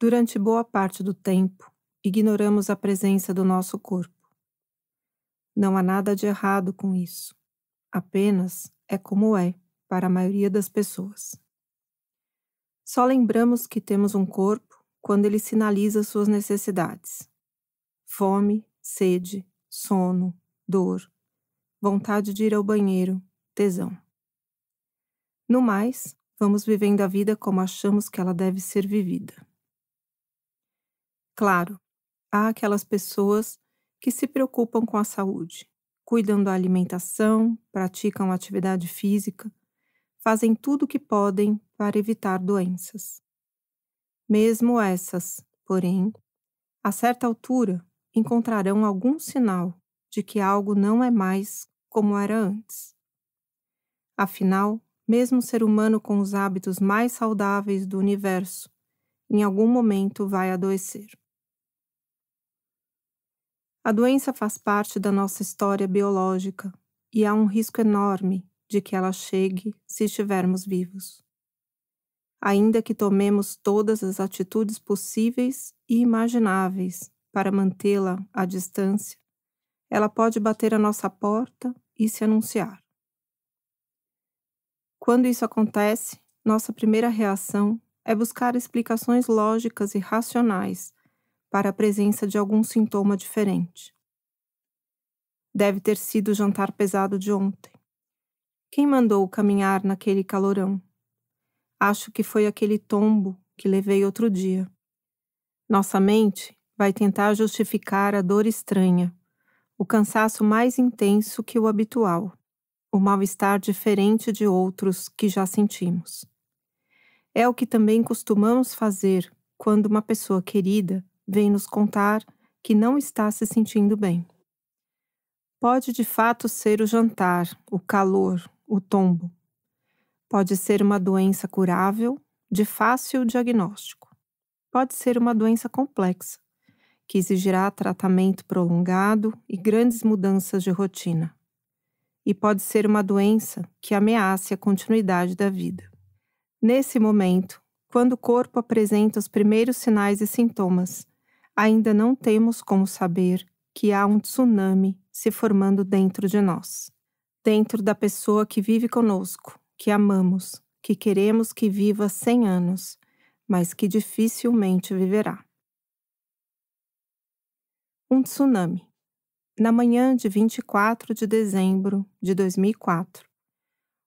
Durante boa parte do tempo, ignoramos a presença do nosso corpo. Não há nada de errado com isso. Apenas é como é para a maioria das pessoas. Só lembramos que temos um corpo quando ele sinaliza suas necessidades: fome, sede, sono, dor, vontade de ir ao banheiro, tesão. No mais, vamos vivendo a vida como achamos que ela deve ser vivida. Claro, há aquelas pessoas que se preocupam com a saúde, cuidam da alimentação, praticam atividade física, fazem tudo o que podem para evitar doenças. Mesmo essas, porém, a certa altura, encontrarão algum sinal de que algo não é mais como era antes. Afinal, mesmo o ser humano com os hábitos mais saudáveis do universo, em algum momento vai adoecer. A doença faz parte da nossa história biológica e há um risco enorme de que ela chegue se estivermos vivos. Ainda que tomemos todas as atitudes possíveis e imagináveis para mantê-la à distância, ela pode bater à nossa porta e se anunciar. Quando isso acontece, nossa primeira reação é buscar explicações lógicas e racionais para a presença de algum sintoma diferente. Deve ter sido o jantar pesado de ontem. Quem mandou caminhar naquele calorão? Acho que foi aquele tombo que levei outro dia. Nossa mente vai tentar justificar a dor estranha, o cansaço mais intenso que o habitual, o mal-estar diferente de outros que já sentimos. É o que também costumamos fazer quando uma pessoa querida vem nos contar que não está se sentindo bem. Pode de fato ser o jantar, o calor, o tombo. Pode ser uma doença curável, de fácil diagnóstico. Pode ser uma doença complexa, que exigirá tratamento prolongado e grandes mudanças de rotina. E pode ser uma doença que ameace a continuidade da vida. Nesse momento, quando o corpo apresenta os primeiros sinais e sintomas, ainda não temos como saber que há um tsunami se formando dentro de nós, dentro da pessoa que vive conosco, que amamos, que queremos que viva 100 anos, mas que dificilmente viverá. Um tsunami. Na manhã de 24 de dezembro de 2004,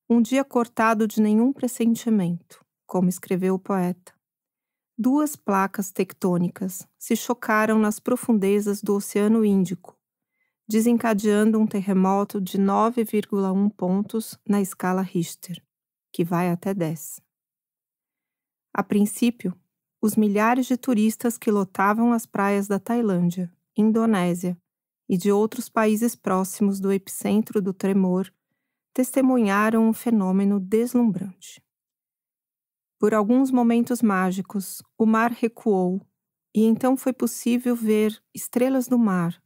um dia cortado de nenhum pressentimento, como escreveu o poeta, duas placas tectônicas se chocaram nas profundezas do Oceano Índico, desencadeando um terremoto de 9,1 pontos na escala Richter, que vai até 10. A princípio, os milhares de turistas que lotavam as praias da Tailândia, Indonésia e de outros países próximos do epicentro do tremor testemunharam um fenômeno deslumbrante. Por alguns momentos mágicos, o mar recuou e então foi possível ver estrelas do mar,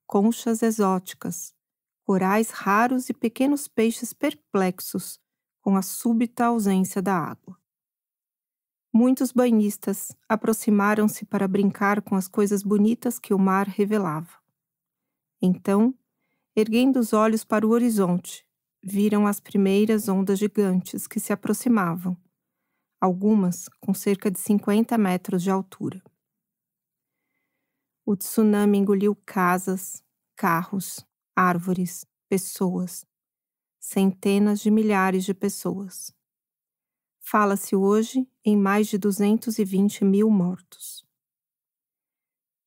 conchas exóticas, corais raros e pequenos peixes perplexos com a súbita ausência da água. Muitos banhistas aproximaram-se para brincar com as coisas bonitas que o mar revelava. Então, erguendo os olhos para o horizonte, viram as primeiras ondas gigantes que se aproximavam, algumas com cerca de 50 metros de altura. O tsunami engoliu casas, carros, árvores, pessoas, centenas de milhares de pessoas. Fala-se hoje em mais de 220 mil mortos.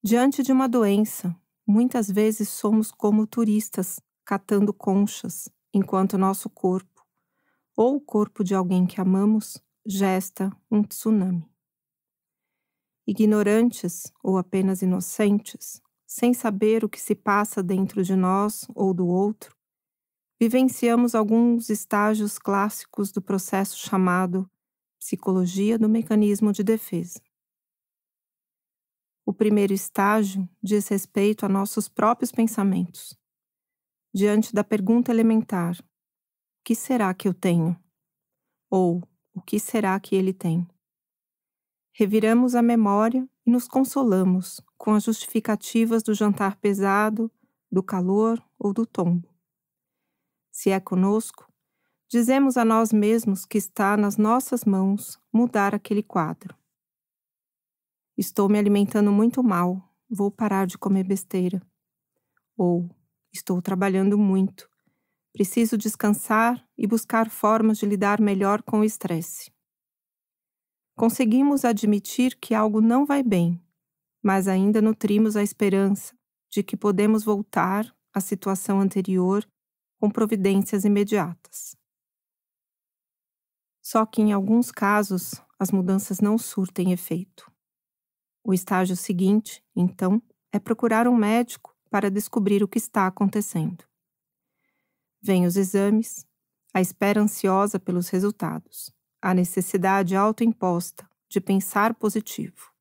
Diante de uma doença, muitas vezes somos como turistas catando conchas, enquanto nosso corpo, ou o corpo de alguém que amamos, gesta um tsunami. Ignorantes ou apenas inocentes, sem saber o que se passa dentro de nós ou do outro, vivenciamos alguns estágios clássicos do processo chamado psicologia do mecanismo de defesa. O primeiro estágio diz respeito a nossos próprios pensamentos. Diante da pergunta elementar: o que será que eu tenho? Ou o que será que ele tem? Reviramos a memória e nos consolamos com as justificativas do jantar pesado, do calor ou do tombo. Se é conosco, dizemos a nós mesmos que está nas nossas mãos mudar aquele quadro. Estou me alimentando muito mal, vou parar de comer besteira. Ou, estou trabalhando muito, preciso descansar e buscar formas de lidar melhor com o estresse. Conseguimos admitir que algo não vai bem, mas ainda nutrimos a esperança de que podemos voltar à situação anterior com providências imediatas. Só que em alguns casos, as mudanças não surtem efeito. O estágio seguinte, então, é procurar um médico para descobrir o que está acontecendo. Vêm os exames, a espera ansiosa pelos resultados, a necessidade autoimposta de pensar positivo.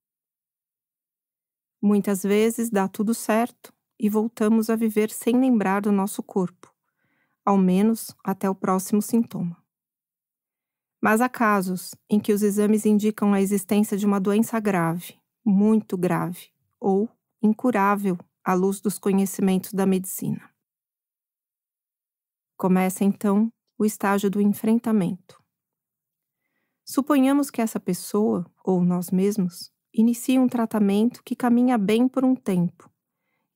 Muitas vezes dá tudo certo e voltamos a viver sem lembrar do nosso corpo, ao menos até o próximo sintoma. Mas há casos em que os exames indicam a existência de uma doença grave, muito grave, ou incurável à luz dos conhecimentos da medicina. Começa então o estágio do enfrentamento. Suponhamos que essa pessoa, ou nós mesmos, inicie um tratamento que caminha bem por um tempo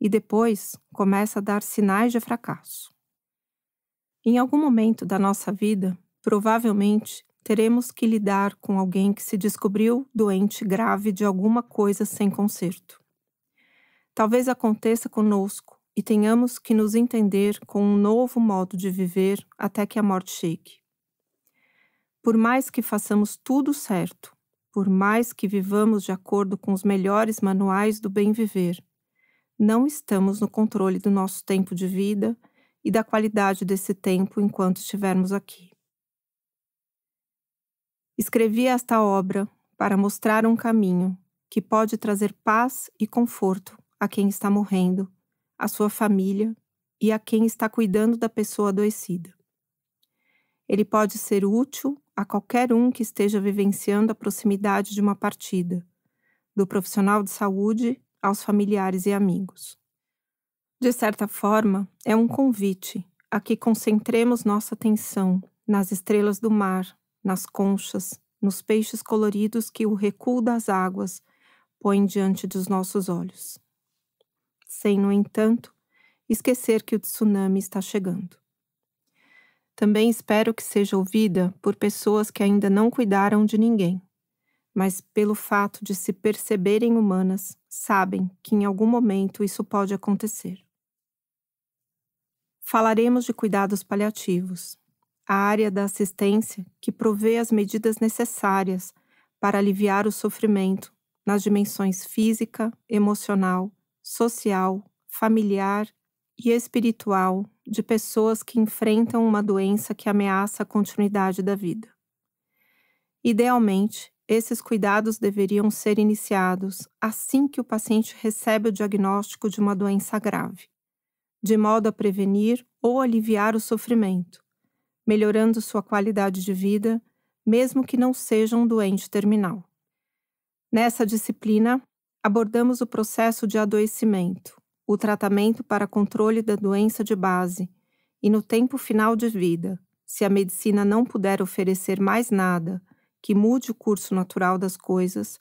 e depois começa a dar sinais de fracasso. Em algum momento da nossa vida, provavelmente teremos que lidar com alguém que se descobriu doente grave de alguma coisa sem conserto. Talvez aconteça conosco e tenhamos que nos entender com um novo modo de viver até que a morte chegue. Por mais que façamos tudo certo, por mais que vivamos de acordo com os melhores manuais do bem viver, não estamos no controle do nosso tempo de vida e da qualidade desse tempo enquanto estivermos aqui. Escrevi esta obra para mostrar um caminho que pode trazer paz e conforto a quem está morrendo, à sua família e a quem está cuidando da pessoa adoecida. Ele pode ser útil a qualquer um que esteja vivenciando a proximidade de uma partida, do profissional de saúde aos familiares e amigos. De certa forma, é um convite a que concentremos nossa atenção nas estrelas do mar, nas conchas, nos peixes coloridos que o recuo das águas põe diante dos nossos olhos. Sem, no entanto, esquecer que o tsunami está chegando. Também espero que seja ouvida por pessoas que ainda não cuidaram de ninguém, mas pelo fato de se perceberem humanas, sabem que em algum momento isso pode acontecer. Falaremos de cuidados paliativos, a área da assistência que provê as medidas necessárias para aliviar o sofrimento nas dimensões física, emocional, social, familiar e espiritual de pessoas que enfrentam uma doença que ameaça a continuidade da vida. Idealmente, esses cuidados deveriam ser iniciados assim que o paciente recebe o diagnóstico de uma doença grave, de modo a prevenir ou aliviar o sofrimento, melhorando sua qualidade de vida, mesmo que não seja um doente terminal. Nessa disciplina, abordamos o processo de adoecimento, o tratamento para controle da doença de base e, no tempo final de vida, se a medicina não puder oferecer mais nada que mude o curso natural das coisas,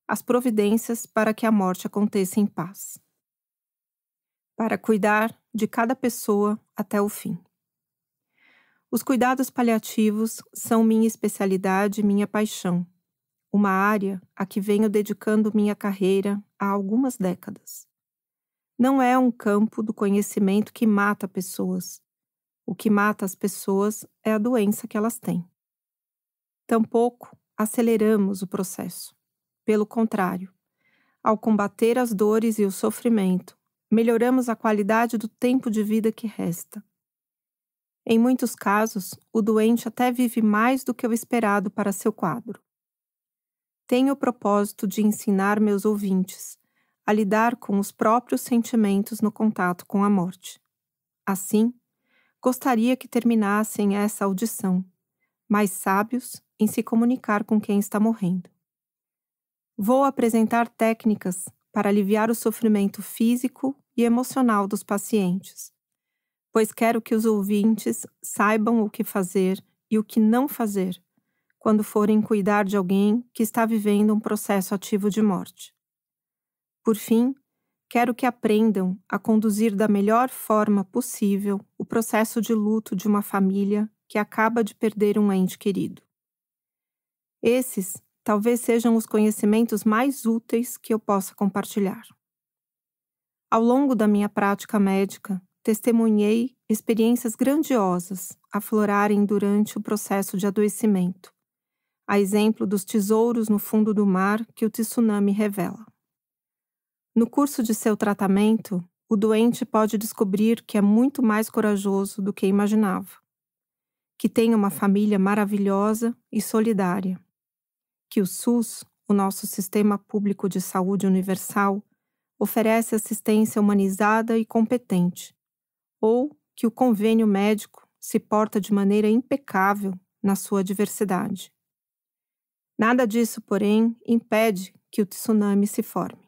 as providências para que a morte aconteça em paz. Para cuidar de cada pessoa até o fim. Os cuidados paliativos são minha especialidade e minha paixão, uma área a que venho dedicando minha carreira há algumas décadas. Não é um campo do conhecimento que mata pessoas. O que mata as pessoas é a doença que elas têm. Tampouco aceleramos o processo. Pelo contrário, ao combater as dores e o sofrimento, melhoramos a qualidade do tempo de vida que resta. Em muitos casos, o doente até vive mais do que o esperado para seu quadro. Tenho o propósito de ensinar meus ouvintes a lidar com os próprios sentimentos no contato com a morte. Assim, gostaria que terminassem essa audição, mais sábios em se comunicar com quem está morrendo. Vou apresentar técnicas para aliviar o sofrimento físico e emocional dos pacientes, pois quero que os ouvintes saibam o que fazer e o que não fazer quando forem cuidar de alguém que está vivendo um processo ativo de morte. Por fim, quero que aprendam a conduzir da melhor forma possível o processo de luto de uma família que acaba de perder um ente querido. Esses talvez sejam os conhecimentos mais úteis que eu possa compartilhar. Ao longo da minha prática médica, testemunhei experiências grandiosas aflorarem durante o processo de adoecimento, a exemplo dos tesouros no fundo do mar que o tsunami revela. No curso de seu tratamento, o doente pode descobrir que é muito mais corajoso do que imaginava, que tem uma família maravilhosa e solidária, que o SUS, o nosso Sistema Público de Saúde Universal, oferece assistência humanizada e competente, ou que o convênio médico se porta de maneira impecável na sua diversidade. Nada disso, porém, impede que o tsunami se forme.